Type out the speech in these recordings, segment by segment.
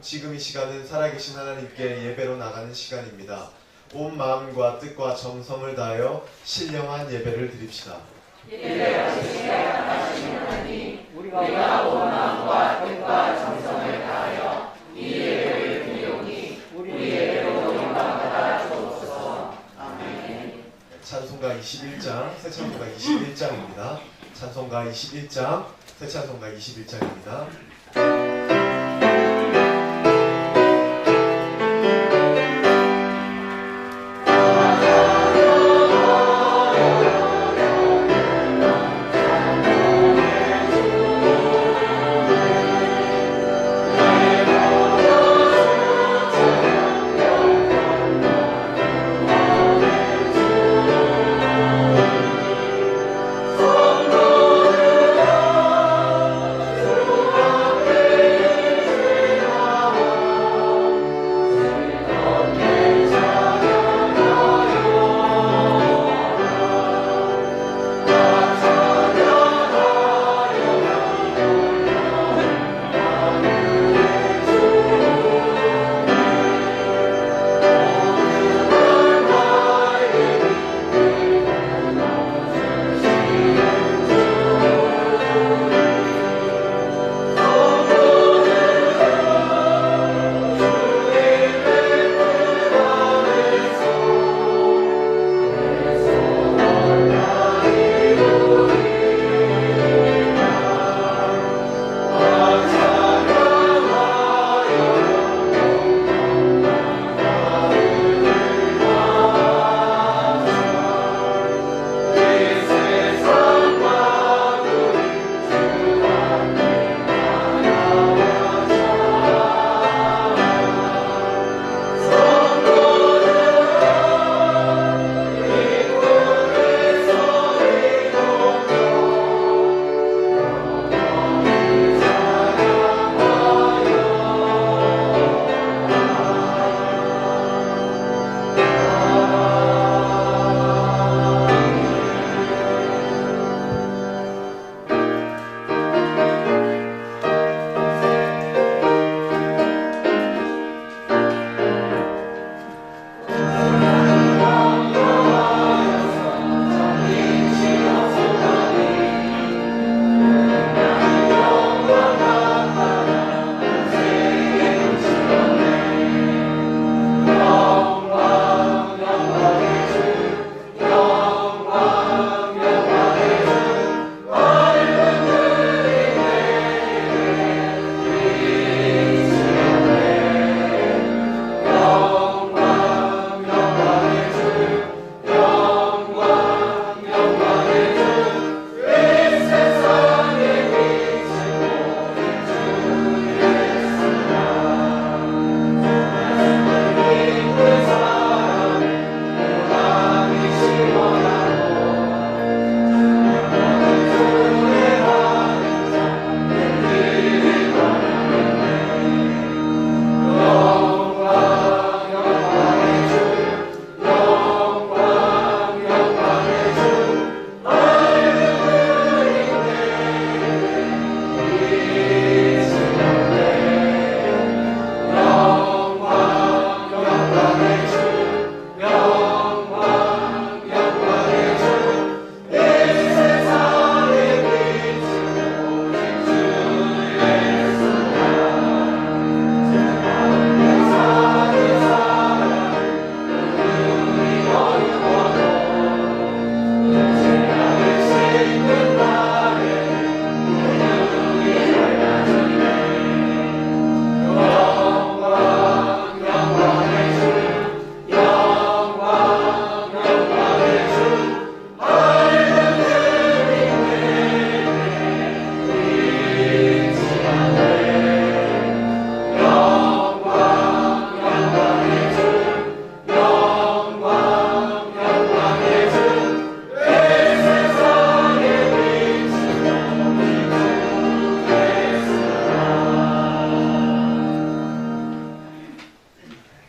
지금 이 시간은 살아계신 하나님께 예배로 나가는 시간입니다. 온 마음과 뜻과 정성을 다하여 신령한 예배를 드립시다. 예배하시기에 합하신 하나님, 우리가 온 마음과 뜻과 정성을 다하여 이 예배를 드리오니 우리 예배로 영광받아 주옵소서. 아멘. 찬송가 21장, 새 찬송가 21장입니다. 찬송가 21장, 새 찬송가 21장입니다.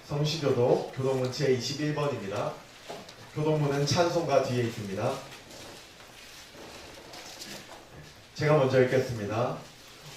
성시교도 교동문 제21번입니다. 교동문은 찬송가 뒤에 있습니다. 제가 먼저 읽겠습니다.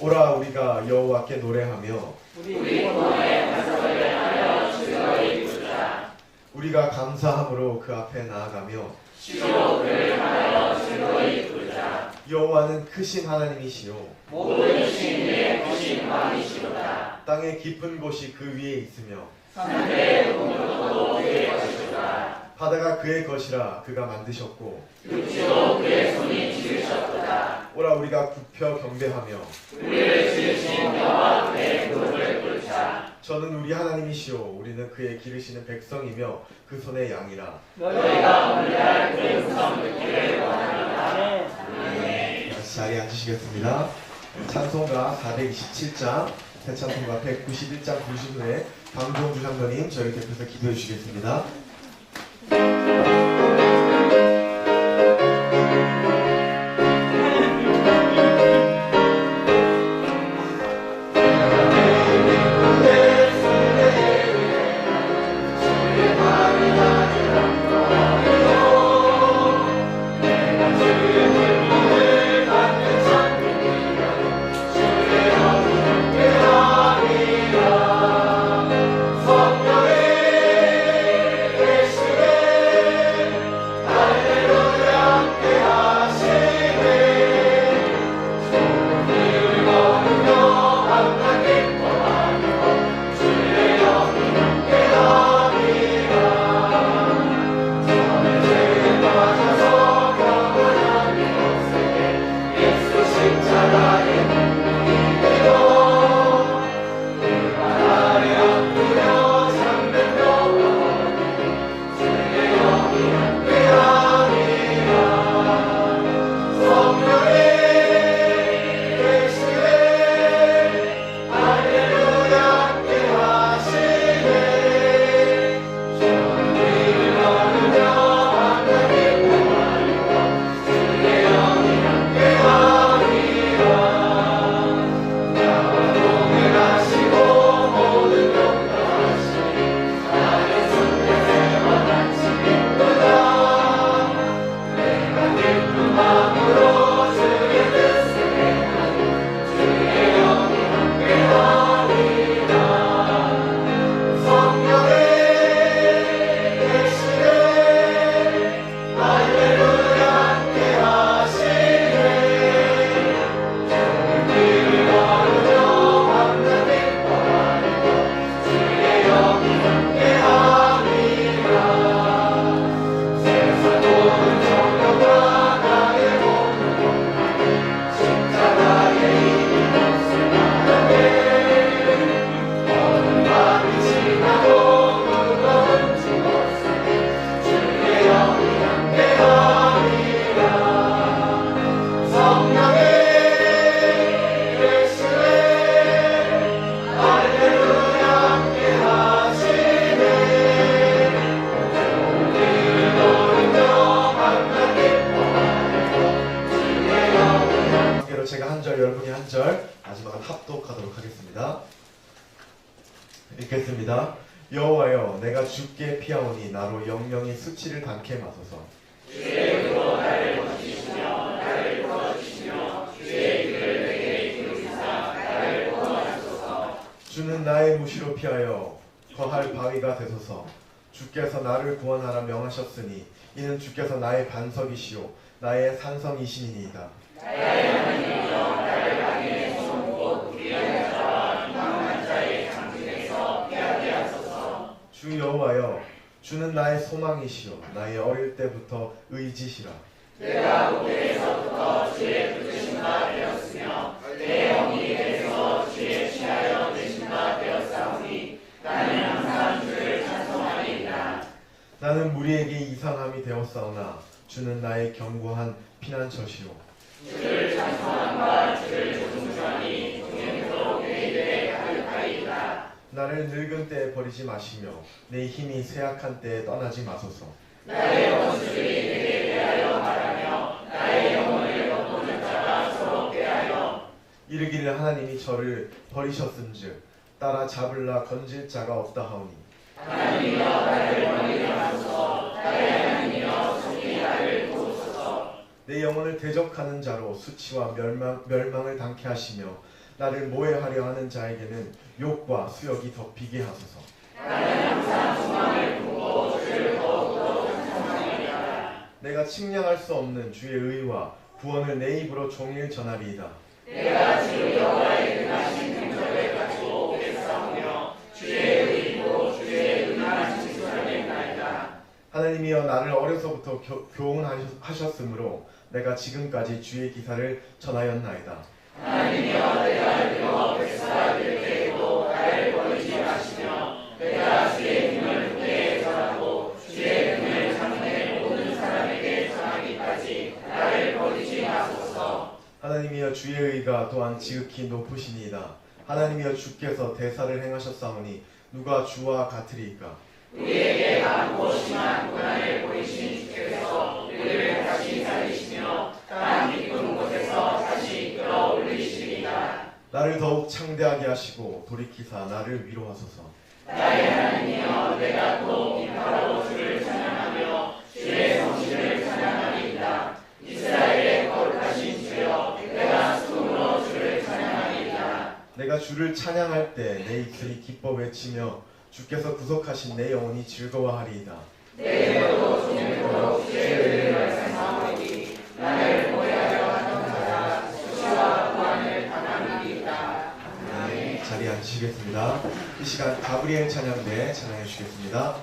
오라 우리가 여호와께 노래하며 우리 몸에 가서를 하여 즐거이 부르자. 우리가 감사함으로 그 앞에 나아가며 주로 그를 하여 즐거이 부르자. 여호와는 크신 하나님이시요 모든 신의 크신 왕이시로다. 땅의 깊은 곳이 그 위에 있으며 산들의 공격도 그의 것이로다. 바다가 그의 것이라 그가 만드셨고 육지도 그의 손이 지으셨도다. 오라 우리가 굽혀 경배하며 우리를 지으신 여호와 그의 그룹을 부르자. 저는 우리 하나님이시요 우리는 그의 기르시는 백성이며 그 손의 양이라. 너희가 오늘날 그의 음성 듣기를 원하노라. 다시 자리에 앉으시겠습니다. 찬송가 427장 새 찬송가 191장 90후에 방종주 장로님 저희 대표에서 기도해 주시겠습니다. 합독하도록 하겠습니다. 읽겠습니다. 여호와여, 내가 주께 피하오니 나로 영영이 수치를 당케 마소서. 주의 의로 나를 건지시며 나를 도와주시며 주의 길을 내게 이루시사 나를 구원하소서. 주는 나의 무시로 피하여 거할 바위가 되소서. 주께서 나를 구원하라 명하셨으니 이는 주께서 나의 반석이시오 나의 산성이시니이다. 나의 하나님이여, 나를 악인의 손목 불의한 자와 비방한 자의 장중에서 피하게 하소서. 주 여호와여, 주는 나의 소망이시오 나의 어릴 때부터 의지시라. 내가 고대에서부터 주의 붙드신 바 되었으며 내 영이 입에서 주의 취하여 되신 바 되었사오니 나는 항상 주를 찬송하리이다. 나는 무리에게 이상함이 되었사오나 주는 나의 견고한 피난처시오. 주를 찬송함과 주를 존중하니 동행으로 그에게 가득하리이다. 나를 늙은 때에 버리지 마시며 내 힘이 쇠약한 때에 떠나지 마소서. 나의 원수들이 내게 대하여 말하며 나의 영혼을 엿보는 자가 서로 대하여 이르기를 하나님이 저를 버리셨은즉 따라 잡을라 건질 자가 없다 하오니. 하나님이여, 나를 멀리 하소서. 나의 하나님이여, 속히 나를 도우소서. 내 영혼을 대적하는 자로 수치와 멸망을 당케 하시며 나를 모해하려 하는 자에게는 욕과 수역이 덮이게 하소서. 내가 측량할 수 없는 주의 의와 구원을 내 입으로 종일 전하리이다. 내가 주 여호와의 은하신 능력을 가지고 오겠사오며 주의 의로 주의 은하신 칭찬을 나이다. 하나님이여 나를 어려서부터 교훈하셨으므로 내가 지금까지 주의 기사를 전하였나이다. 하나님이여 내가 너 백성을 때에도 나를 버리지 마시며 내가 주의 힘을 후대에 전하고 주의 힘을 장래 모든 사람에게 전하기까지 나를 버리지 마소서. 하나님이여 주의 의가 또한 지극히 높으시니이다. 하나님이여 주께서 대사를 행하셨사오니 누가 주와 같으리이까? 우리에게 많고 심한 고난을 보이신 주께서 우리를 다시 살리시며 땅 깊은 곳에서 다시 이끌어 올리시리이다. 나를 더욱 창대하게 하시고 돌이키사 나를 위로하소서. 나의 하나님이여 내가 또 기뻐하고 주를 찬양하며 주의 성실을 찬양하리이다. 이스라엘의 거룩하신 주여 내가 숨으로 주를 찬양하리이다. 내가 주를 찬양할 때 내 입술이 기뻐 외치며 주께서 구속하신 내 영혼이 즐거워하리이다. 내 영혼도 종일토록 주의 의를 말씀하오니 나를 모해하려 하는 자가 수치와 고난을 당하리이다. 네, 자리에 앉으시겠습니다. 이 시간 가브리엘 찬양대 찬양해 주시겠습니다.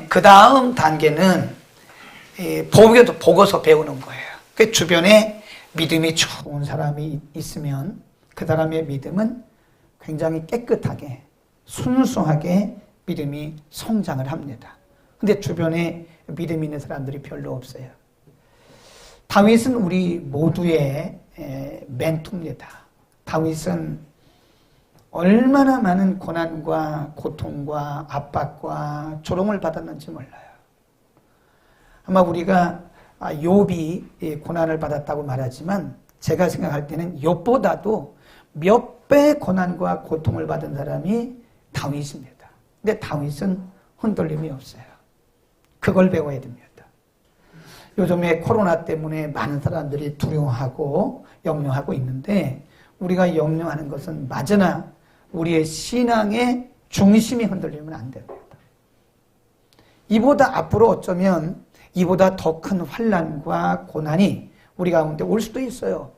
그 다음 단계는 보고서 배우는 거예요. 그 주변에 믿음이 좋은 사람이 있으면 그 사람의 믿음은 굉장히 깨끗하게 순수하게 믿음이 성장을 합니다. 근데 주변에 믿음 있는 사람들이 별로 없어요. 다윗은 우리 모두의 멘토입니다. 다윗은 얼마나 많은 고난과 고통과 압박과 조롱을 받았는지 몰라요. 아마 우리가 욥이 고난을 받았다고 말하지만 제가 생각할 때는 욥보다도 몇 배 고난과 고통을 받은 사람이 다윗입니다. 근데 다윗은 흔들림이 없어요. 그걸 배워야 됩니다. 요즘에 코로나 때문에 많은 사람들이 두려워하고 염려하고 있는데 우리가 염려하는 것은 맞으나 우리의 신앙의 중심이 흔들리면 안 됩니다. 이보다 앞으로 어쩌면 이보다 더 큰 환난과 고난이 우리 가운데 올 수도 있어요.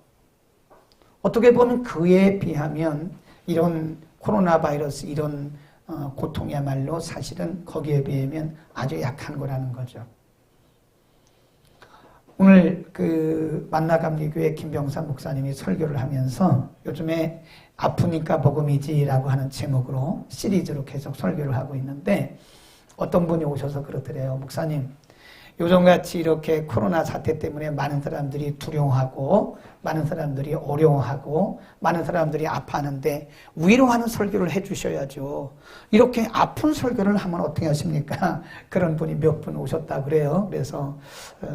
어떻게 보면 그에 비하면 이런 코로나 바이러스 이런 고통이야말로 사실은 거기에 비하면 아주 약한 거라는 거죠. 오늘 그 만나감리교회 김병삼 목사님이 설교를 하면서 요즘에 아프니까 복음이지라고 하는 제목으로 시리즈로 계속 설교를 하고 있는데 어떤 분이 오셔서 그러더래요. 목사님, 요즘같이 이렇게 코로나 사태 때문에 많은 사람들이 두려워하고 많은 사람들이 어려워하고 많은 사람들이 아파하는데 위로하는 설교를 해주셔야죠. 이렇게 아픈 설교를 하면 어떻게 하십니까? 그런 분이 몇 분 오셨다 그래요. 그래서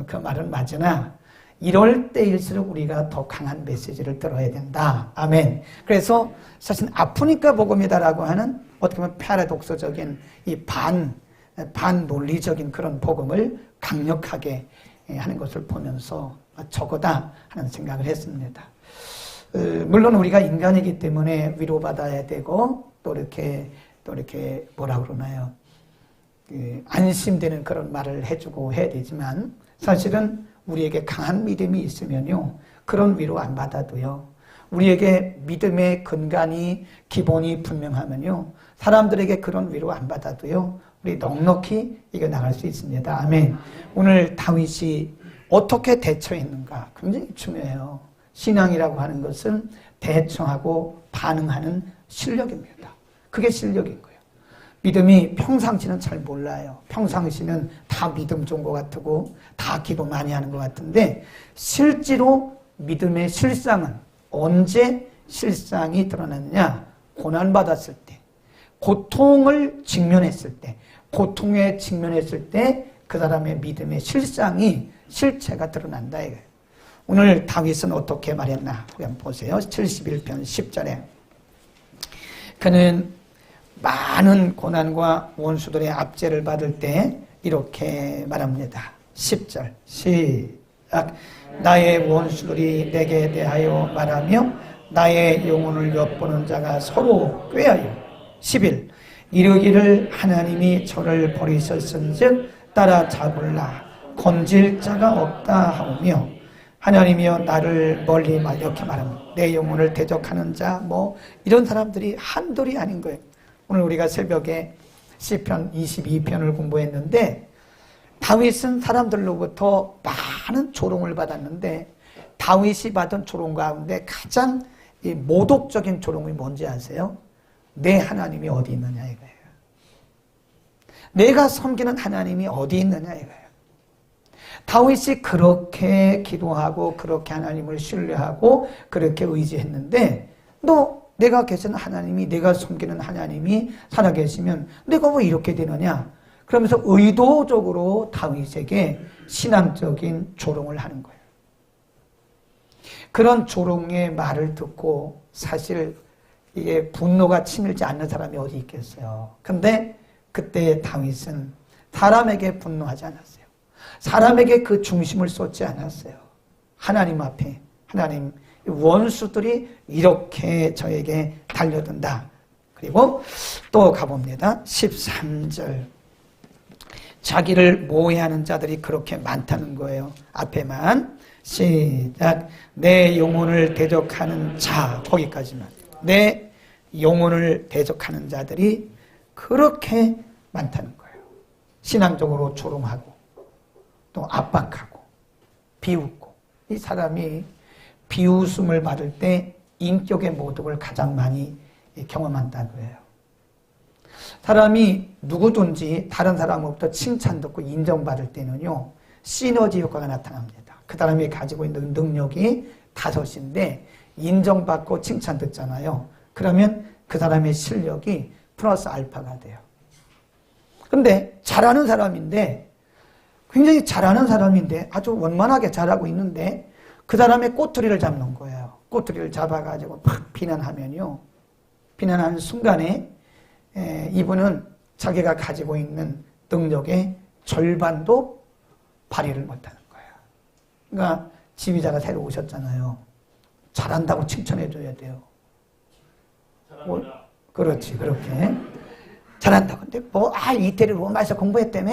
그 말은 맞으나 이럴 때일수록 우리가 더 강한 메시지를 들어야 된다. 아멘. 그래서 사실 아프니까 복음이다라고 하는 어떻게 보면 패러독스적인 이 반논리적인 그런 복음을 강력하게 하는 것을 보면서 저거다 하는 생각을 했습니다. 물론 우리가 인간이기 때문에 위로받아야 되고 또 이렇게 뭐라 그러나요? 안심되는 그런 말을 해주고 해야 되지만 사실은 우리에게 강한 믿음이 있으면요 그런 위로 안 받아도요 우리에게 믿음의 근간이 기본이 분명하면요 사람들에게 그런 위로 안 받아도요 우리 넉넉히 이겨나갈 수 있습니다. 아멘. 오늘 다윗이 어떻게 대처했는가 굉장히 중요해요. 신앙이라고 하는 것은 대처하고 반응하는 실력입니다. 그게 실력인 거예요. 믿음이 평상시는 잘 몰라요. 평상시는 다 믿음 좋은 것 같고 다 기도 많이 하는 것 같은데 실제로 믿음의 실상은 언제 실상이 드러났냐? 고난받았을 때, 고통을 직면했을 때, 고통에 직면했을 때 그 사람의 믿음의 실상이 실체가 드러난다 이거예요. 오늘 다윗은 어떻게 말했나 한번 보세요. 71편 10절에 그는 많은 고난과 원수들의 압제를 받을 때 이렇게 말합니다. 10절 시작. 나의 원수들이 내게 대하여 말하며 나의 영혼을 엿보는 자가 서로 꾀하여 11. 이르기를 하나님이 저를 버리셨은즉 따라잡을라 건질 자가 없다 하오며 하나님이여 나를 멀리 이렇게 말합니다. 내 영혼을 대적하는 자 이런 사람들이 한둘이 아닌 거예요. 오늘 우리가 새벽에 시편 22편을 공부했는데 다윗은 사람들로부터 많은 조롱을 받았는데 다윗이 받은 조롱 가운데 가장 모독적인 조롱이 뭔지 아세요? 내 하나님이 어디 있느냐 이거예요. 내가 섬기는 하나님이 어디 있느냐 이거예요. 다윗이 그렇게 기도하고 그렇게 하나님을 신뢰하고 그렇게 의지했는데 내가 계시는 하나님이 내가 섬기는 하나님이 살아계시면 내가 왜 이렇게 되느냐 그러면서 의도적으로 다윗에게 신앙적인 조롱을 하는 거예요. 그런 조롱의 말을 듣고 사실 이게 분노가 치밀지 않는 사람이 어디 있겠어요. 근데 그때 다윗은 사람에게 분노하지 않았어요. 사람에게 그 중심을 쏟지 않았어요. 하나님 앞에 하나님 원수들이 이렇게 저에게 달려든다. 그리고 또 가봅니다. 13절 자기를 모해하는 자들이 그렇게 많다는 거예요. 앞에만 시작. 내 영혼을 대적하는 자 거기까지만. 내 영혼을 대적하는 자들이 그렇게 많다는 거예요. 신앙적으로 조롱하고 또 압박하고 비웃고 이 사람이 비웃음을 받을 때 인격의 모독을 가장 많이 경험한다고 해요. 사람이 누구든지 다른 사람으로부터 칭찬 듣고 인정받을 때는요 시너지 효과가 나타납니다. 그 사람이 가지고 있는 능력이 5인데 인정받고 칭찬 듣잖아요. 그러면 그 사람의 실력이 플러스 알파가 돼요. 근데 잘하는 사람인데, 굉장히 잘하는 사람인데 아주 원만하게 잘하고 있는데 그 사람의 꼬투리를 잡는 거예요. 꼬투리를 잡아가지고 팍 비난하면요. 비난하는 순간에 이분은 자기가 가지고 있는 능력의 절반도 발휘를 못하는 거예요. 그러니까 지휘자가 새로 오셨잖아요. 잘한다고 칭찬해줘야 돼요. 잘합니다. 그렇지, 그렇게. 잘한다. 근데 이태리 로마에서 공부했다며?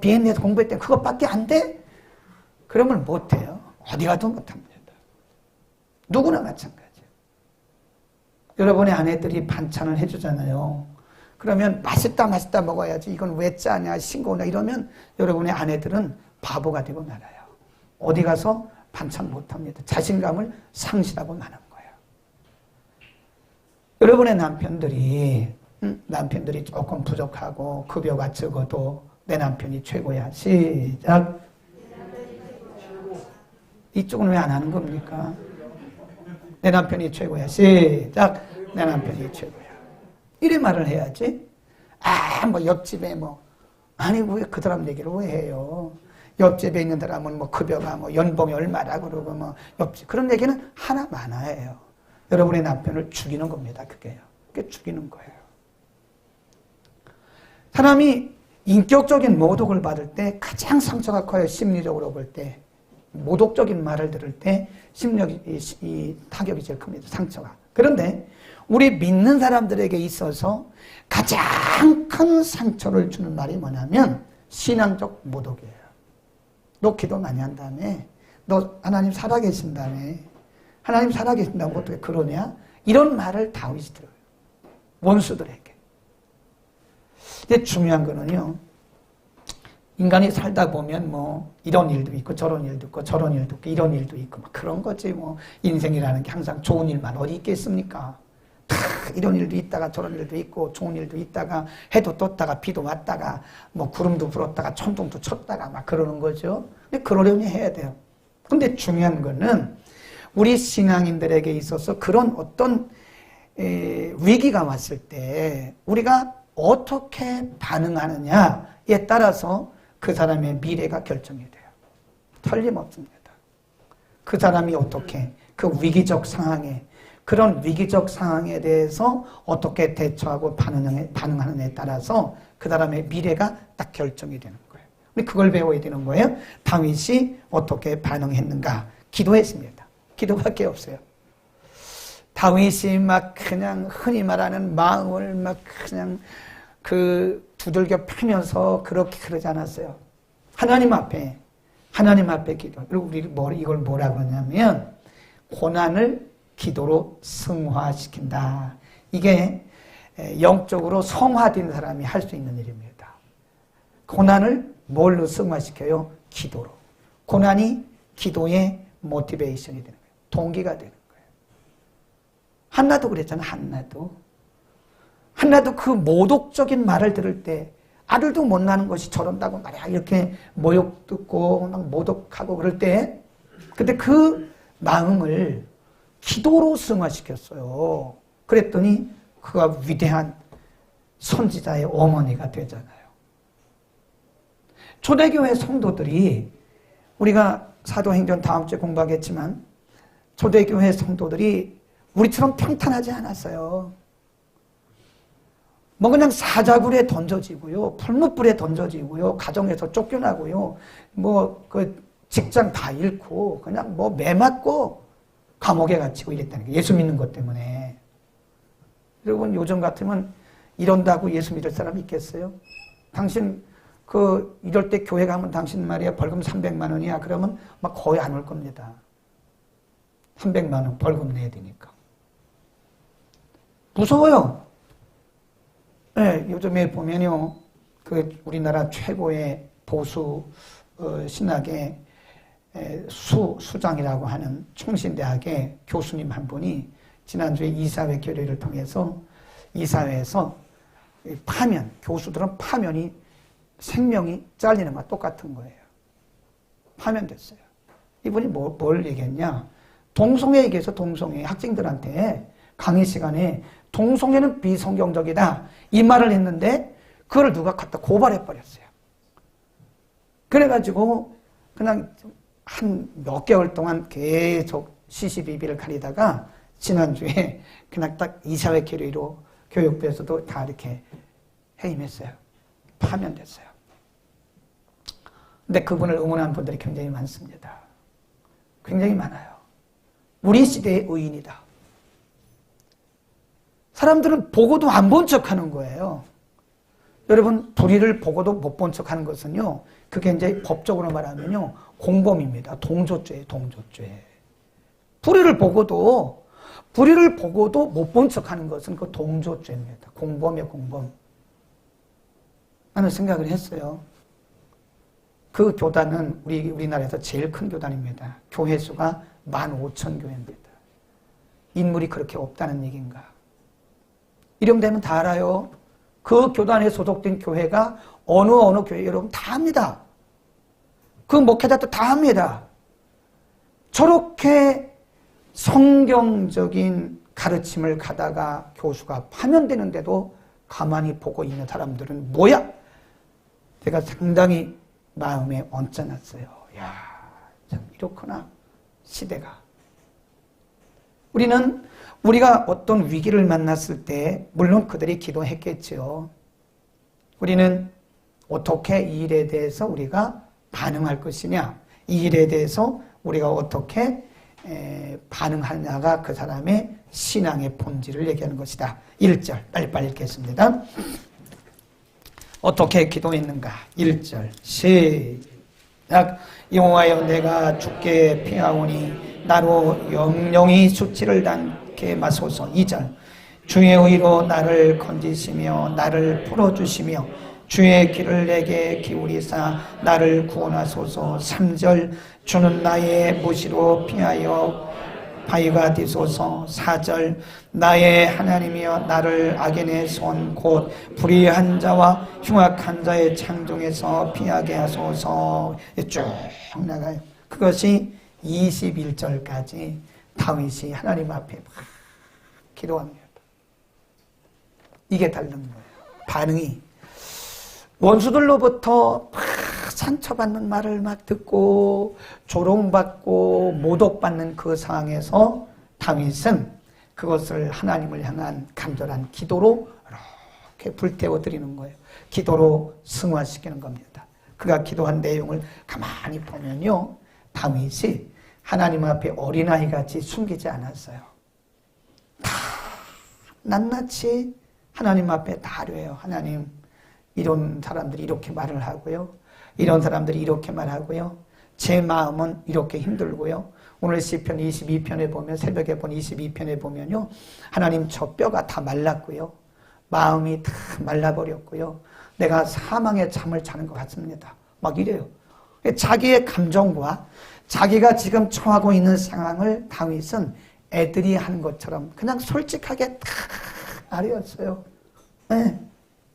비엔나에서 공부했다며? 그것밖에 안 돼? 그러면 못해요. 어디 가도 못합니다. 누구나 마찬가지예요. 여러분의 아내들이 반찬을 해주잖아요. 그러면 맛있다 먹어야지. 이건 왜 짜냐, 싱거우냐 이러면 여러분의 아내들은 바보가 되고 말아요. 어디 가서 반찬 못합니다. 자신감을 상실하고 마는 거예요. 여러분의 남편들이 조금 부족하고 급여가 적어도 내 남편이 최고야. 시작. 이쪽은 왜 안 하는 겁니까? 내 남편이 최고야. 시작. 내 남편이 최고야. 이래 말을 해야지. 옆집에 아니 왜 그 사람 얘기를 왜 해요? 옆집에 있는 사람은 급여가 연봉이 얼마라 그러고 옆집 그런 얘기는 하나 많아요. 여러분의 남편을 죽이는 겁니다. 그게요. 그게 죽이는 거예요. 사람이 인격적인 모독을 받을 때 가장 상처가 커요. 심리적으로 볼 때. 모독적인 말을 들을 때 이 타격이 제일 큽니다. 상처가. 그런데 우리 믿는 사람들에게 있어서 가장 큰 상처를 주는 말이 뭐냐면 신앙적 모독이에요. 너 기도 많이 한다며? 너 하나님 살아계신다며? 하나님 살아계신다고 어떻게 그러냐? 이런 말을 다윗이 들어요. 원수들에게. 근데 중요한 거는요. 인간이 살다 보면 이런 일도 있고 저런 일도 있고 저런 일도 있고 이런 일도 있고 그런 거지 인생이라는 게 항상 좋은 일만 어디 있겠습니까? 다 이런 일도 있다가 저런 일도 있고 좋은 일도 있다가 해도 떴다가 비도 왔다가 구름도 불었다가 천둥도 쳤다가 그러는 거죠. 근데 그러려니 해야 돼요. 근데 중요한 거는 우리 신앙인들에게 있어서 그런 어떤 위기가 왔을 때 우리가 어떻게 반응하느냐에 따라서 그 사람의 미래가 결정이 돼요. 틀림없습니다. 그 사람이 어떻게 그 위기적 상황에 그런 위기적 상황에 대해서 어떻게 대처하고 반응하느냐에 따라서 그 사람의 미래가 딱 결정이 되는 거예요. 우리 그걸 배워야 되는 거예요. 다윗이 어떻게 반응했는가? 기도했습니다. 기도밖에 없어요. 다윗이 그냥 흔히 말하는 마음을 그냥 두들겨 패면서 그렇게 그러지 않았어요. 하나님 앞에 기도. 그리고 우리 이걸 뭐라 그러냐면 고난을 기도로 승화시킨다. 이게 영적으로 성화된 사람이 할 수 있는 일입니다. 고난을 뭘로 승화시켜요? 기도로. 고난이 기도의 모티베이션이 되는 거예요. 동기가 되는 거예요. 한나도 그랬잖아. 한나도 그 모독적인 말을 들을 때 아들도 못 낳는 것이 저런다고 말이야. 이렇게 모욕 듣고 모독하고 그럴 때 근데 그 마음을 기도로 승화시켰어요. 그랬더니 그가 위대한 선지자의 어머니가 되잖아요. 초대교회 성도들이 우리가 사도행전 다음 주에 공부하겠지만 초대교회 성도들이 우리처럼 평탄하지 않았어요. 그냥 사자굴에 던져지고요, 풀무불에 던져지고요, 가정에서 쫓겨나고요, 직장 다 잃고, 그냥 매 맞고, 감옥에 갇히고 이랬다는 거예요. 예수 믿는 것 때문에. 여러분, 요즘 같으면 이런다고 예수 믿을 사람 있겠어요? 당신, 이럴 때 교회 가면 당신 말이야, 벌금 300만 원이야. 그러면 거의 안 올 겁니다. 300만 원 벌금 내야 되니까. 무서워요. 네, 요즘에 보면요, 우리나라 최고의 보수 신학의 수장이라고 하는 총신대학의 교수님 한 분이 지난주에 이사회 결의를 통해서 이사회에서 교수들은 파면이 생명이 잘리는 거와 똑같은 거예요. 파면됐어요. 이분이 뭘 얘기했냐? 동성애 얘기해서 동성애 학생들한테 강의 시간에 동성애는 비성경적이다 이 말을 했는데 그걸 누가 갖다 고발해버렸어요. 그래가지고 그냥 한 몇 개월 동안 계속 시시비비를 가리다가 지난주에 그냥 딱 이사회 결의로 교육부에서도 다 이렇게 해임했어요. 파면됐어요. 근데 그분을 응원한 분들이 굉장히 많습니다. 굉장히 많아요. 우리 시대의 의인이다. 사람들은 보고도 안 본 척하는 거예요. 여러분, 불의를 보고도 못 본 척하는 것은요, 그게 이제 법적으로 말하면요, 공범입니다. 동조죄예요, 동조죄. 불의를 보고도 못 본 척하는 것은 그 동조죄입니다. 공범이에요, 공범. 나는 생각을 했어요. 그 교단은 우리나라에서 제일 큰 교단입니다. 교회 수가 15,000교회입니다. 인물이 그렇게 없다는 얘기인가? 이름 되면 다 알아요. 그 교단에 소속된 교회가 어느 교회 여러분 다 합니다. 그 목회자도 다 합니다. 저렇게 성경적인 가르침을 가다가 교수가 파면되는데도 가만히 보고 있는 사람들은 뭐야? 제가 상당히 마음에 얹혀놨어요. 야, 참 이렇구나 시대가. 우리가 어떤 위기를 만났을 때 물론 그들이 기도했겠죠. 우리는 어떻게 이 일에 대해서 우리가 반응할 것이냐, 이 일에 대해서 우리가 어떻게 반응하냐가 그 사람의 신앙의 본질을 얘기하는 것이다. 1절 빨리빨리 읽겠습니다. 어떻게 기도했는가? 1절 시작. 여호와여, 내가 주께 피하오니 나로 영영이 수치를 당케 마소서. 2절 주의 의로 나를 건지시며 나를 풀어주시며 주의 길을 내게 기울이사 나를 구원하소서. 3절 주는 나의 무시로 피하여 바위가 되소서. 4절 나의 하나님이여 나를 악인의 손 곧 불의한 자와 흉악한 자의 창종에서 피하게 하소서. 쭉 나가요. 그것이 21절까지 다윗이 하나님 앞에 막 기도합니다. 이게 다른 거예요. 반응이 원수들로부터 막 상처받는 말을 막 듣고 조롱받고 모독받는 그 상황에서 다윗은 그것을 하나님을 향한 간절한 기도로 이렇게 불태워 드리는 거예요. 기도로 승화시키는 겁니다. 그가 기도한 내용을 가만히 보면요, 다윗이 하나님 앞에 어린아이같이 숨기지 않았어요. 다 낱낱이 하나님 앞에 다 아뢰요. 하나님, 이런 사람들이 이렇게 말을 하고요, 이런 사람들이 이렇게 말하고요, 제 마음은 이렇게 힘들고요. 오늘 시편 22편에 보면, 새벽에 본 22편에 보면요, 하나님 저 뼈가 다 말랐고요, 마음이 다 말라버렸고요, 내가 사망의 잠을 자는 것 같습니다. 막 이래요. 자기의 감정과 자기가 지금 처하고 있는 상황을 다윗은 애들이 하는 것처럼 그냥 솔직하게 다 아뢰었어요. 네.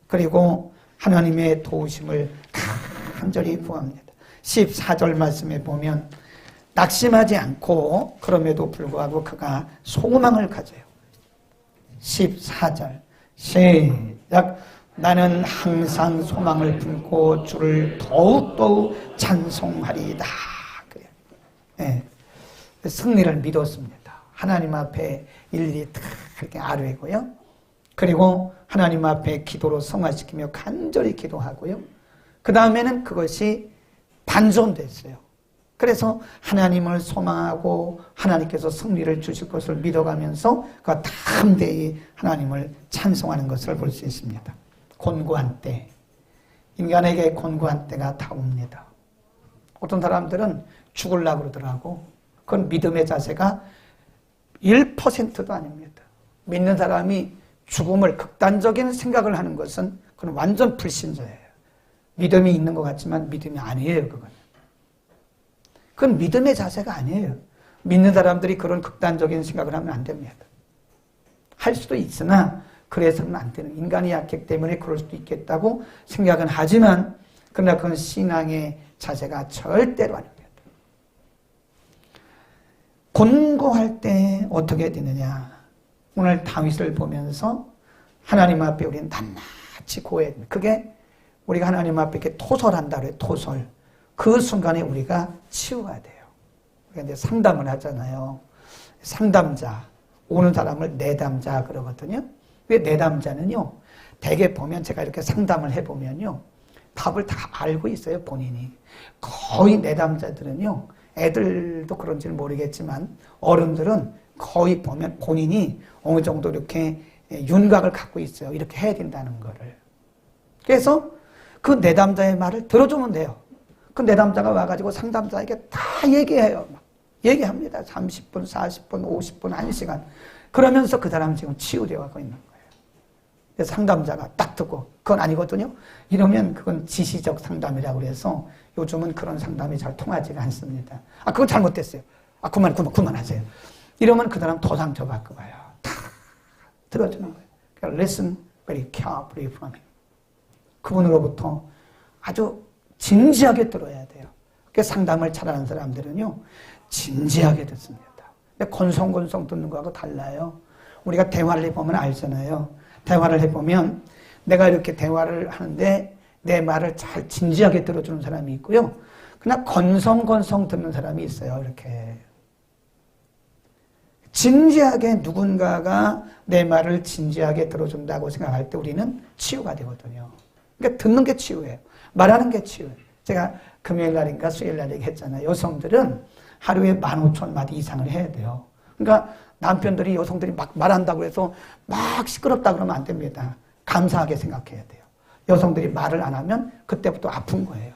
그리고 하나님의 도우심을 간절히 구합니다. 14절 말씀에 보면 낙심하지 않고 그럼에도 불구하고 그가 소망을 가져요. 14절 시작. 나는 항상 소망을 품고 주를 더욱더욱 찬송하리이다. 그래요. 네. 승리를 믿었습니다. 하나님 앞에 일일이 다 그렇게 아뢰고요. 그리고 하나님 앞에 기도로 성화시키며 간절히 기도하고요. 그 다음에는 그것이 반전됐어요. 그래서 하나님을 소망하고 하나님께서 승리를 주실 것을 믿어가면서 그 담대히 하나님을 찬송하는 것을 볼 수 있습니다. 곤고한 때, 인간에게 곤고한 때가 다 옵니다. 어떤 사람들은 죽으려고 그러더라고. 그건 믿음의 자세가 1%도 아닙니다. 믿는 사람이 죽음을 극단적인 생각을 하는 것은 그건 완전 불신자예요. 믿음이 있는 것 같지만 믿음이 아니에요. 그건 믿음의 자세가 아니에요. 믿는 사람들이 그런 극단적인 생각을 하면 안 됩니다. 할 수도 있으나 그래서는 안 되는, 인간이 약했기 때문에 그럴 수도 있겠다고 생각은 하지만 그러나 그건 신앙의 자세가 절대로 아닙니다. 곤고할 때 어떻게 되느냐? 오늘 다윗을 보면서 하나님 앞에 우리는 낱낱이 고해야 됩니다. 그게 우리가 하나님 앞에 이렇게 토설한다 그래요. 토설. 그 순간에 우리가 치유가 돼요. 우리가 이제 상담을 하잖아요. 상담자, 오는 사람을 내담자 그러거든요. 왜 내담자는요? 대개 보면 제가 이렇게 상담을 해보면요. 답을 다 알고 있어요, 본인이. 거의 내담자들은요. 애들도 그런지는 모르겠지만 어른들은 거의 보면 본인이 어느 정도 이렇게 윤곽을 갖고 있어요. 이렇게 해야 된다는 거를. 그래서 그 내담자의 말을 들어주면 돼요. 그 내담자가 와가지고 상담자에게 다 얘기해요. 막 얘기합니다. 30분, 40분, 50분, 1시간. 그러면서 그 사람 지금 치유되어 가고 있는 거예요. 그래서 상담자가 딱 듣고 그건 아니거든요. 이러면 그건 지시적 상담이라고 그래서 요즘은 그런 상담이 잘 통하지가 않습니다. 아, 그건 잘못됐어요. 아, 그만하세요. 이러면 그 사람 더 상처받고 가요. 다 들어주는 거예요. 그러니까 listen very carefully from him. 그분으로부터 아주 진지하게 들어야 돼요. 그 상담을 잘하는 사람들은요, 진지하게 듣습니다. 근데 건성건성 듣는 거하고 달라요. 우리가 대화를 해보면 알잖아요. 대화를 해보면 내가 이렇게 대화를 하는데 내 말을 잘 진지하게 들어주는 사람이 있고요. 그냥 건성건성 듣는 사람이 있어요. 이렇게. 진지하게 누군가가 내 말을 진지하게 들어준다고 생각할 때 우리는 치유가 되거든요. 그러니까 듣는 게 치유예요. 말하는 게 치유예요. 제가 금요일 날인가 수요일 날 얘기했잖아요. 여성들은 하루에 15,000마디 이상을 해야 돼요. 그러니까 남편들이 여성들이 막 말한다고 해서 막 시끄럽다 그러면 안 됩니다. 감사하게 생각해야 돼요. 여성들이 말을 안 하면 그때부터 아픈 거예요.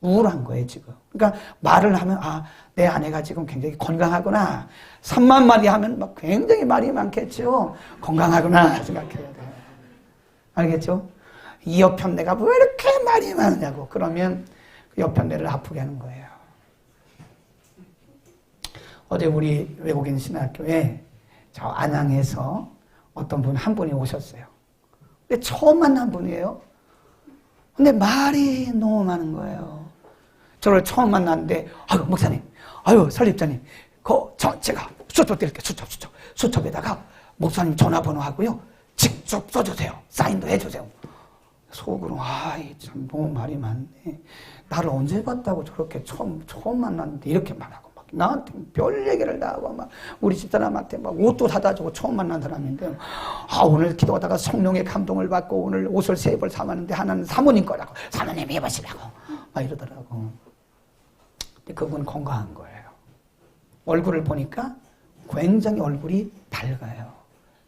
우울한 거예요, 지금. 그러니까 말을 하면, 아, 내 아내가 지금 굉장히 건강하구나. 3만 마디 하면 막 굉장히 말이 많겠죠. 건강하구나 생각해야 돼요. 알겠죠? 이 옆편내가 왜 이렇게 말이 많으냐고. 그러면 그 옆편내를 아프게 하는 거예요. 어제 우리 외국인 신학교에 저 안양에서 어떤 분 한 분이 오셨어요. 근데 처음 만난 분이에요. 근데 말이 너무 많은 거예요. 저를 처음 만났는데, 아유, 목사님, 아유, 설립자님, 제가 수첩 드릴게요. 수첩에다가 목사님 전화번호 하고요. 직접 써주세요. 사인도 해주세요. 속으로, 아이, 참, 너무 말이 많네. 나를 언제 봤다고 저렇게 처음 만났는데 이렇게 말하고, 막, 나한테 별 얘기를 다 하고, 막, 우리 집사람한테 막 옷도 사다 주고 처음 만난 사람인데, 아, 오늘 기도하다가 성령의 감동을 받고 오늘 옷을 3벌 사왔는데 하나는 사모님 거라고, 사모님 입으시라고, 막 이러더라고. 근데 그분 건강한 거예요. 얼굴을 보니까 굉장히 얼굴이 밝아요.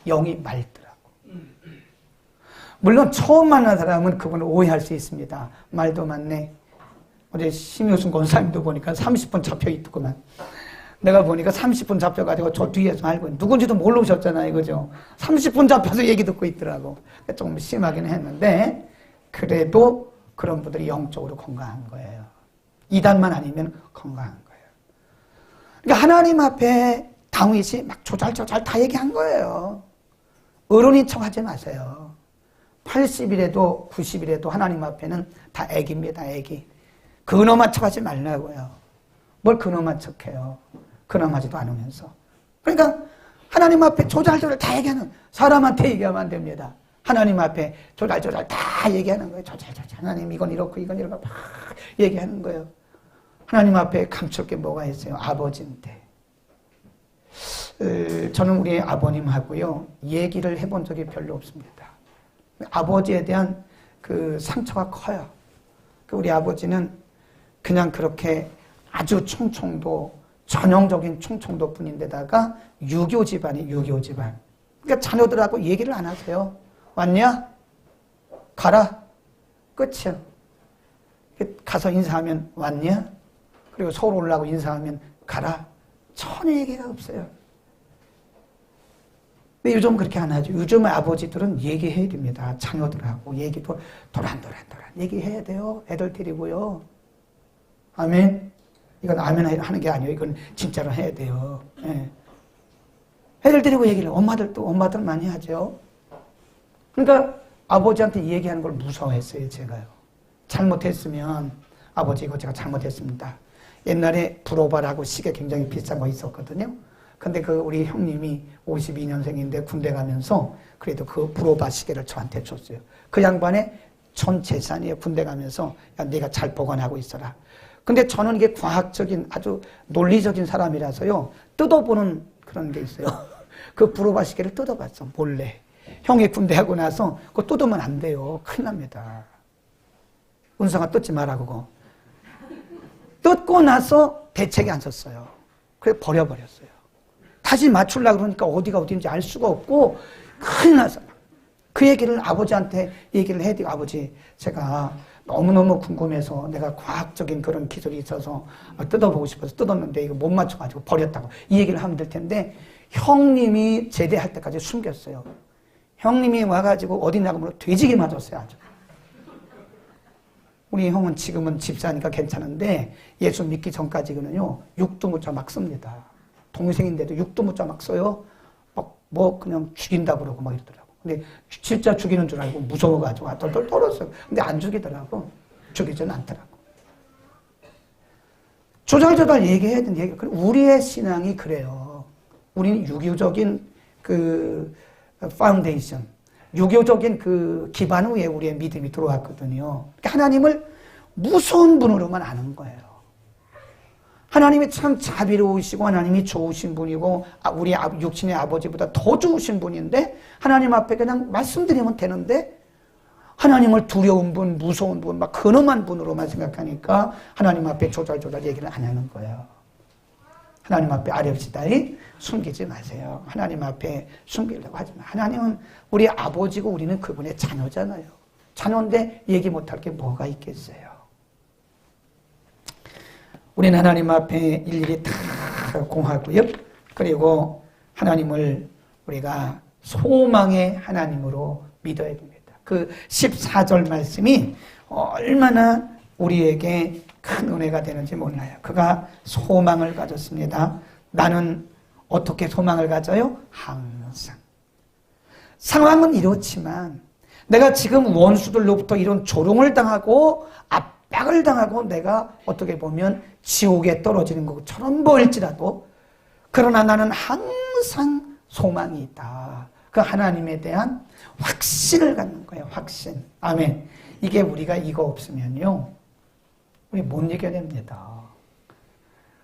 영이 맑더라고. 물론 처음 만난 사람은 그분을 오해할 수 있습니다. 말도 많네. 어제 심효순 권사님도 보니까 30분 잡혀있더구만. 내가 보니까 30분 잡혀가지고 저 뒤에서 알고 누군지도 모르셨잖아요. 그죠? 30분 잡혀서 얘기 듣고 있더라고. 조금 심하긴 했는데 그래도 그런 분들이 영적으로 건강한 거예요. 이단만 아니면 건강한 거예요. 그러니까 하나님 앞에 다윗이 막 조잘조잘 다 얘기한 거예요. 어른인 척 하지 마세요. 80일에도 90일에도 하나님 앞에는 다 애기입니다. 애기. 근엄한 척 하지 말라고요. 뭘 근엄한 척해요. 근엄하지도 않으면서. 그러니까 하나님 앞에 조잘조잘 다 얘기하는, 사람한테 얘기하면 안 됩니다. 하나님 앞에 조잘조잘 다 얘기하는 거예요. 조잘조잘. 하나님 이건 이렇고 이건 이렇고 막 얘기하는 거예요. 하나님 앞에 감출 게 뭐가 있어요? 아버지인데. 저는 우리 아버님하고요, 얘기를 해본 적이 별로 없습니다. 아버지에 대한 그 상처가 커요. 우리 아버지는 그냥 그렇게 아주 충청도, 전형적인 충청도 분인데다가 유교 집안이 유교 집안. 그러니까 자녀들하고 얘기를 안 하세요. 왔냐? 가라. 끝이야. 가서 인사하면 왔냐? 그리고 서울 올라가고 인사하면 가라. 전혀 얘기가 없어요. 근데 요즘 그렇게 안 하죠. 요즘 아버지들은 얘기해야 됩니다. 자녀들하고 얘기도 도란도란 얘기해야 돼요. 애들 데리고요. 아멘. 이건 아멘 하는 게 아니에요. 이건 진짜로 해야 돼요. 예. 애들 데리고 얘기를 엄마들 많이 하죠. 그러니까 아버지한테 얘기하는 걸 무서워했어요. 제가요. 잘못했으면 아버지 이거 제가 잘못했습니다. 옛날에 불오발하고 시계 굉장히 비싼 거 있었거든요. 근데 그 우리 형님이 52년생인데 군대 가면서 그래도 그 불어바 시계를 저한테 줬어요. 그 양반의 전 재산이에요. 군대 가면서 야, 네가 잘 보관하고 있어라. 근데 저는 이게 과학적인 아주 논리적인 사람이라서요. 뜯어보는 그런 게 있어요. 그 불어바 시계를 뜯어봤어. 몰래. 형이 군대 하고 나서 그거 뜯으면 안 돼요. 큰일 납니다. 은성아 뜯지 마라 그거. 뜯고 나서 대책이 안 섰어요. 그래서 버려버렸어요. 다시 맞추려고 그러니까 어디가 어딘지 알 수가 없고 큰일 나서 그 얘기를 아버지한테 얘기를 해야 돼요. 아버지 제가 너무너무 궁금해서 내가 과학적인 그런 기술이 있어서 뜯어보고 싶어서 뜯었는데 이거 못 맞춰가지고 버렸다고 이 얘기를 하면 될 텐데 형님이 제대할 때까지 숨겼어요. 형님이 와가지고 어디 나가면 돼지게 맞았어요. 아주. 우리 형은 지금은 집사니까 괜찮은데 예수 믿기 전까지는요 육두무자 막 씁니다. 동생인데도 육두무자 막 써요. 뭐 그냥 죽인다 그러고 막 이러더라고. 근데 진짜 죽이는 줄 알고 무서워가지고 똘똘 떨었어요. 근데 안 죽이더라고. 죽이지는 않더라고. 조잘조잘 얘기해야 되는 얘기. 우리의 신앙이 그래요. 우리는 유교적인 그 파운데이션, 유교적인 그 기반 위에 우리의 믿음이 들어왔거든요. 그러니까 하나님을 무서운 분으로만 아는 거예요. 하나님이 참 자비로우시고 하나님이 좋으신 분이고 우리 육신의 아버지보다 더 좋으신 분인데 하나님 앞에 그냥 말씀드리면 되는데 하나님을 두려운 분, 무서운 분, 막 근엄한 분으로만 생각하니까 하나님 앞에 조잘조잘 얘기를 안 하는 거예요. 하나님 앞에 아렵시다리 숨기지 마세요. 하나님 앞에 숨기려고 하지 마. 하나님은 우리 아버지고 우리는 그분의 자녀잖아요. 자녀인데 얘기 못할 게 뭐가 있겠어요. 우리는 하나님 앞에 일일이 다 공하고요. 그리고 하나님을 우리가 소망의 하나님으로 믿어야 됩니다. 그 14절 말씀이 얼마나 우리에게 큰 은혜가 되는지 몰라요. 그가 소망을 가졌습니다. 나는 어떻게 소망을 가져요? 항상. 상황은 이렇지만 내가 지금 원수들로부터 이런 조롱을 당하고 압박을 당하고 내가 어떻게 보면 지옥에 떨어지는 것처럼 보일지라도 그러나 나는 항상 소망이 있다. 그 하나님에 대한 확신을 갖는 거예요. 확신. 아멘. 이게 우리가 이거 없으면요. 우리 못 이겨냅니다.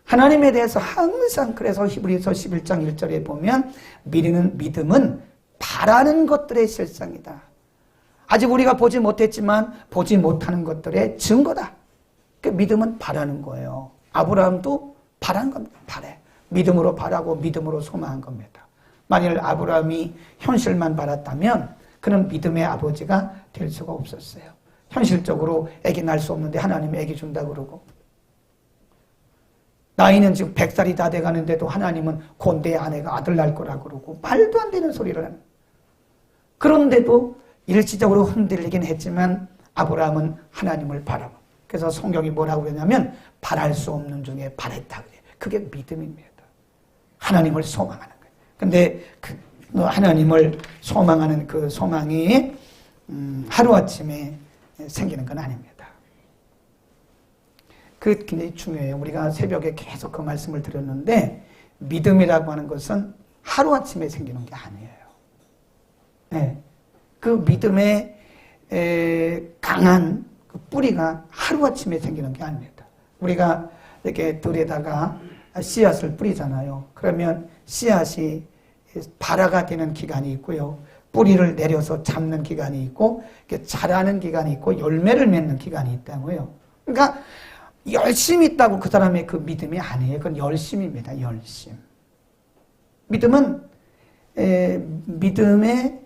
하나님에 대해서 항상 그래서 히브리서 11장 1절에 보면 믿음은 바라는 것들의 실상이다. 아직 우리가 보지 못했지만 보지 못하는 것들의 증거다. 그 믿음은 바라는 거예요. 아브라함도 바란 겁니다. 바래. 믿음으로 바라고 믿음으로 소망한 겁니다. 만일 아브라함이 현실만 바랐다면 그는 믿음의 아버지가 될 수가 없었어요. 현실적으로 아기 낳을 수 없는데 하나님이 아기 준다 그러고 나이는 지금 100살이 다 돼가는데도 하나님은 곧 내 아내가 아들 낳을 거라 그러고 말도 안 되는 소리를 하는. 그런데도 일시적으로 흔들리긴 했지만 아브라함은 하나님을 바라고. 그래서 성경이 뭐라고 그러냐면 바랄 수 없는 중에 바랬다 그래요. 그게 믿음입니다. 하나님을 소망하는 거예요. 근데 그 하나님을 소망하는 그 소망이 하루아침에 생기는 건 아닙니다. 그게 굉장히 중요해요. 우리가 새벽에 계속 그 말씀을 드렸는데 믿음이라고 하는 것은 하루아침에 생기는 게 아니에요. 네. 그 믿음의 강한 그 뿌리가 하루아침에 생기는 게 아닙니다. 우리가 이렇게 들에다가 씨앗을 뿌리잖아요. 그러면 씨앗이 발화가 되는 기간이 있고요. 뿌리를 내려서 잡는 기간이 있고 자라는 기간이 있고 열매를 맺는 기간이 있다고요. 그러니까 열심히 있다고 그 사람의 그 믿음이 아니에요. 그건 열심입니다. 열심. 믿음은 믿음의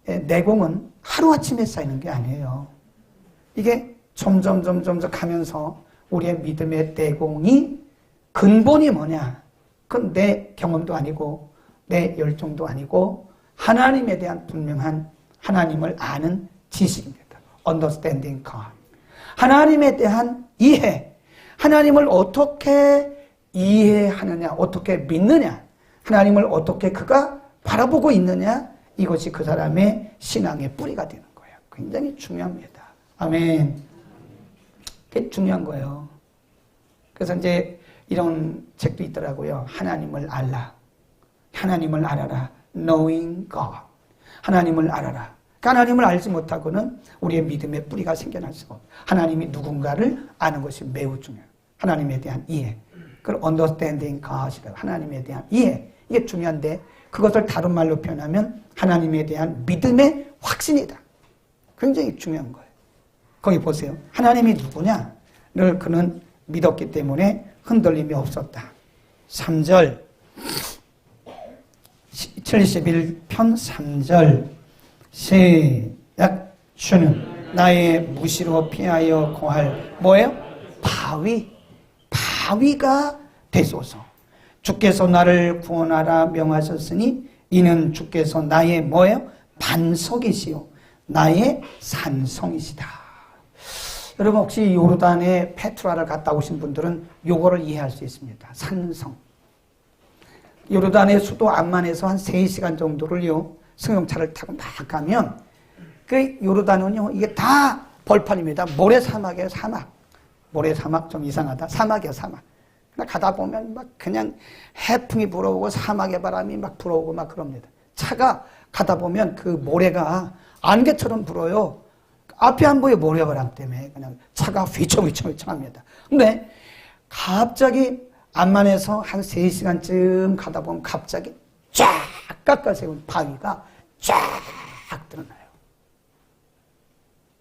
내공은 하루아침에 쌓이는 게 아니에요. 이게 점점 가면서 우리의 믿음의 내공이 근본이 뭐냐? 그건 내 경험도 아니고 내 열정도 아니고 하나님에 대한 분명한 하나님을 아는 지식입니다. Understanding God. 하나님에 대한 이해. 하나님을 어떻게 이해하느냐, 어떻게 믿느냐, 하나님을 어떻게 그가 바라보고 있느냐, 이것이 그 사람의 신앙의 뿌리가 되는 거예요. 굉장히 중요합니다. 아멘. 그게 중요한 거예요. 그래서 이제 이런 책도 있더라고요. 하나님을 알라. 하나님을 알아라. Knowing God. 하나님을 알아라. 하나님을 알지 못하고는 우리의 믿음의 뿌리가 생겨날 수가 없어요. 하나님이 누군가를 아는 것이 매우 중요해요. 하나님에 대한 이해. 그걸 understanding God이라고. 하나님에 대한 이해. 이게 중요한데 그것을 다른 말로 표현하면 하나님에 대한 믿음의 확신이다. 굉장히 중요한 거예요. 거기 보세요. 하나님이 누구냐를 그는 믿었기 때문에 흔들림이 없었다. 3절 71편 3절 시작. 주는 나의 무시로 피하여 거할 뭐예요? 바위가 되소서. 주께서 나를 구원하라 명하셨으니 이는 주께서 나의 뭐예요? 반석이시요 나의 산성이시다. 여러분 혹시 요르단에 페트라를 갔다 오신 분들은 요거를 이해할 수 있습니다. 산성. 요르단의 수도 암만에서 한 3시간 정도를요 승용차를 타고 막 가면 그 요르단은요 이게 다 벌판입니다. 모래사막이에요. 사막. 모래사막 좀 이상하다. 사막이에요. 사막. 가다 보면 막 그냥 해풍이 불어오고 사막의 바람이 막 불어오고 막 그럽니다. 차가 가다 보면 그 모래가 안개처럼 불어요. 앞이 안 보여 모래바람 때문에 그냥 차가 휘청휘청합니다. 근데 갑자기 암만에서 한 3시간쯤 가다 보면 갑자기 쫙 깎아세운 바위가 쫙 드러나요.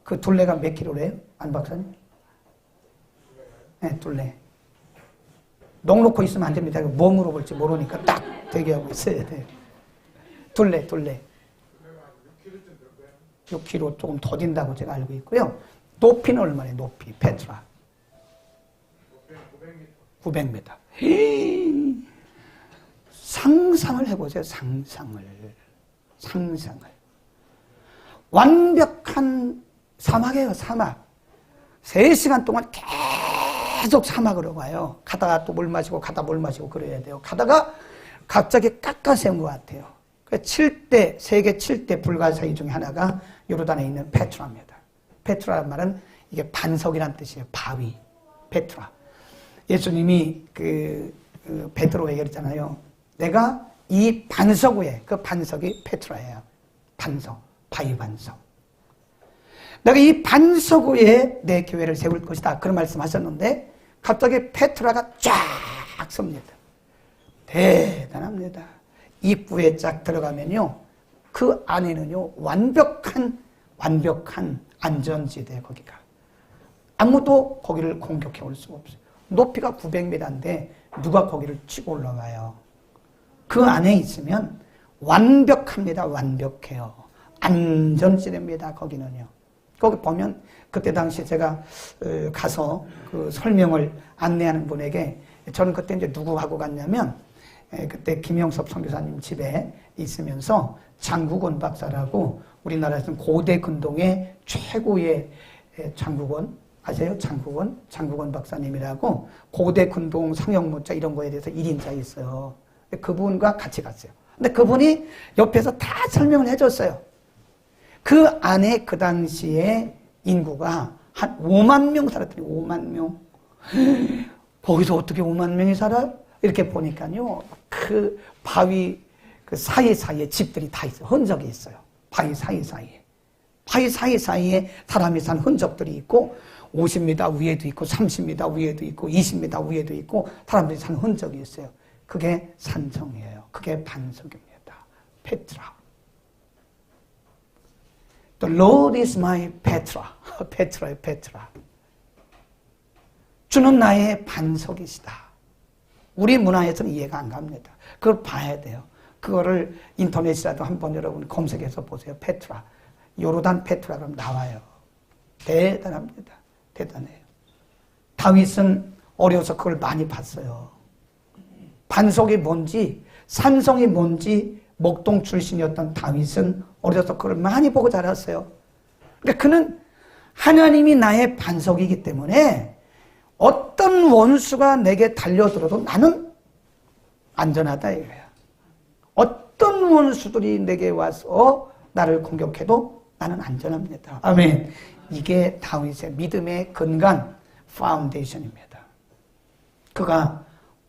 그 둘레가 몇 킬로래요? 안 박사님? 네, 둘레. 넉놓고 있으면 안 됩니다. 뭐 물어볼지 모르니까 딱 대기하고 있어야 돼요. 둘레. 6km 조금 더 된다고 제가 알고 있고요. 높이는 얼마나 높이, 페트라. 900m. 상상을 해보세요. 상상을. 완벽한 사막이에요. 사막. 3시간 동안 계속 사막으로 가요. 가다가 또 물 마시고 가다 물 마시고 그래야 돼요. 가다가 갑자기 깎아세운 것 같아요. 세계 7대 불가사의 중에 하나가 요르단에 있는 페트라입니다. 페트라란 말은 이게 반석이란 뜻이에요. 바위. 페트라. 예수님이 베드로에게 그랬잖아요. 내가 이 반석 위에, 그 반석이 페트라예요. 반석. 바위 반석. 내가 이 반석 위에 내 교회를 세울 것이다. 그런 말씀하셨는데 갑자기 페트라가 쫙 섭니다. 대단합니다. 입구에 쫙 들어가면요. 그 안에는요. 완벽한 안전지대 거기가. 아무도 거기를 공격해 올 수가 없어요. 높이가 900m인데 누가 거기를 치고 올라가요. 그 안에 있으면 완벽합니다. 완벽해요. 안전지대입니다. 거기는요. 거기 보면 그때 당시 제가 가서 그 설명을 안내하는 분에게 저는 그때 이제 누구하고 갔냐면 그때 김영섭 선교사님 집에 있으면서 장국원 박사라고 우리나라에서는 고대 근동의 최고의 장국원 아세요? 장국원 박사님이라고 고대 근동 성형문자 이런 거에 대해서 1인자 있어요. 그분과 같이 갔어요. 근데 그분이 옆에서 다 설명을 해줬어요. 그 안에 그 당시에 인구가 한 5만 명 살았더니 5만 명. 거기서 어떻게 5만 명이 살아요? 이렇게 보니까요. 그 바위 그 사이사이에 집들이 다 있어요. 흔적이 있어요. 바위 사이사이에. 바위 사이사이에 사람이 산 흔적들이 있고 50m 위에도 있고 30m 위에도 있고 20m 위에도 있고 사람들이 산 흔적이 있어요. 그게 산성이에요. 그게 반석입니다. 페트라. The Lord is my Petra. 페트라의 페트라. 주는 나의 반석이시다. 우리 문화에서는 이해가 안 갑니다. 그걸 봐야 돼요. 그거를 인터넷이라도 한번 여러분 검색해서 보세요. 페트라. 요르단 페트라 그러면 나와요. 대단합니다. 대단해요. 다윗은 어려서 그걸 많이 봤어요. 반석이 뭔지, 산성이 뭔지 목동 출신이었던 다윗은 어려서 그걸 많이 보고 자랐어요. 그러니까 그는 하나님이 나의 반석이기 때문에 어떤 원수가 내게 달려들어도 나는 안전하다 이거야. 어떤 원수들이 내게 와서 나를 공격해도 나는 안전합니다. 아멘. 이게 다윗의 믿음의 근간, 파운데이션입니다. 그가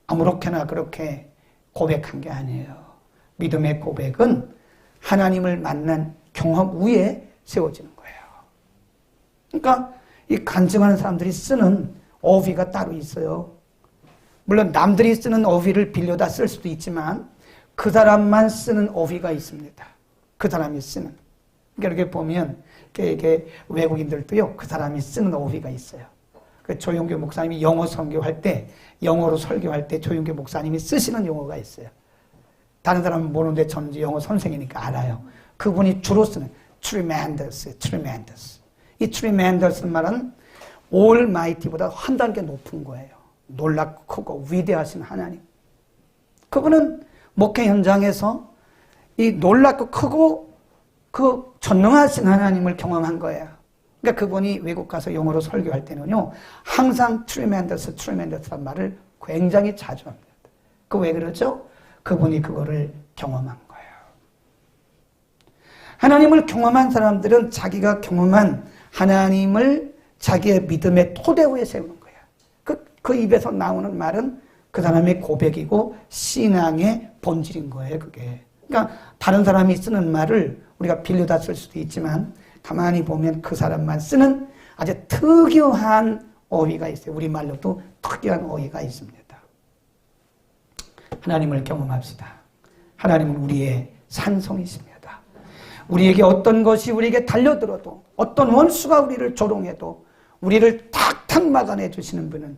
아무렇게나 그렇게 고백한 게 아니에요. 믿음의 고백은 하나님을 만난 경험 위에 세워지는 거예요. 그러니까 이 간증하는 사람들이 쓰는 어휘가 따로 있어요. 물론 남들이 쓰는 어휘를 빌려다 쓸 수도 있지만 그 사람만 쓰는 어휘가 있습니다. 그 사람이 쓰는. 그러니까 이렇게 보면 이게 외국인들도요, 그 사람이 쓰는 어휘가 있어요. 그 조용교 목사님이 영어 선교할 때, 영어로 설교할 때 조용교 목사님이 쓰시는 용어가 있어요. 다른 사람은 모르는데 저는 영어 선생이니까 알아요. 그분이 주로 쓰는 tremendous, tremendous. 이 tremendous 말은 almighty보다 한 단계 높은 거예요. 놀랍고 크고 위대하신 하나님. 그분은 목회 현장에서 이 놀랍고 크고 그 전능하신 하나님을 경험한 거예요. 그러니까 그분이 외국 가서 영어로 설교할 때는요, 항상 tremendous, tremendous란 말을 굉장히 자주 합니다. 그 왜 그러죠? 그분이 그거를 경험한 거예요. 하나님을 경험한 사람들은 자기가 경험한 하나님을 자기의 믿음의 토대 위에 세우는 거예요. 그 입에서 나오는 말은 그 사람의 고백이고 신앙의 본질인 거예요, 그게. 그러니까 다른 사람이 쓰는 말을 우리가 빌려다 쓸 수도 있지만 가만히 보면 그 사람만 쓰는 아주 특유한 어휘가 있어요. 우리말로도 특이한 어휘가 있습니다. 하나님을 경험합시다. 하나님은 우리의 산성이십니다. 우리에게 어떤 것이 우리에게 달려들어도 어떤 원수가 우리를 조롱해도 우리를 탁탁 막아내 주시는 분은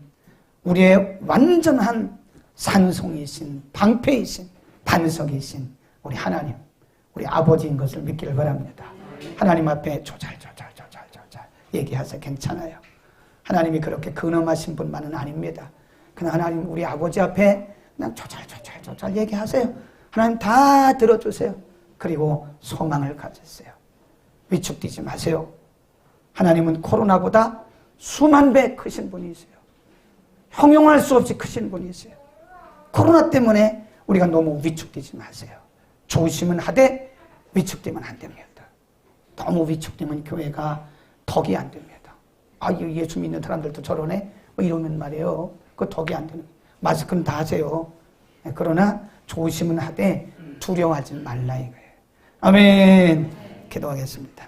우리의 완전한 산성이신 방패이신 반석이신 우리 하나님, 우리 아버지인 것을 믿기를 바랍니다. 하나님 앞에 조잘 얘기하세요. 괜찮아요. 하나님이 그렇게 근엄하신 분만은 아닙니다. 그냥 하나님 우리 아버지 앞에 그냥 조잘 얘기하세요. 하나님 다 들어주세요. 그리고 소망을 가지세요. 위축되지 마세요. 하나님은 코로나보다 수만 배 크신 분이세요. 형용할 수 없이 크신 분이세요. 코로나 때문에 우리가 너무 위축되지 마세요. 조심은 하되 위축되면 안 됩니다. 너무 위축되면 교회가 덕이 안 됩니다. 아, 예수 믿는 사람들도 저러네? 뭐 이러면 말이에요. 그 덕이 안 되는. 마스크는 다 하세요. 그러나 조심은 하되 두려워하지 말라 이거예요. 아멘. 기도하겠습니다.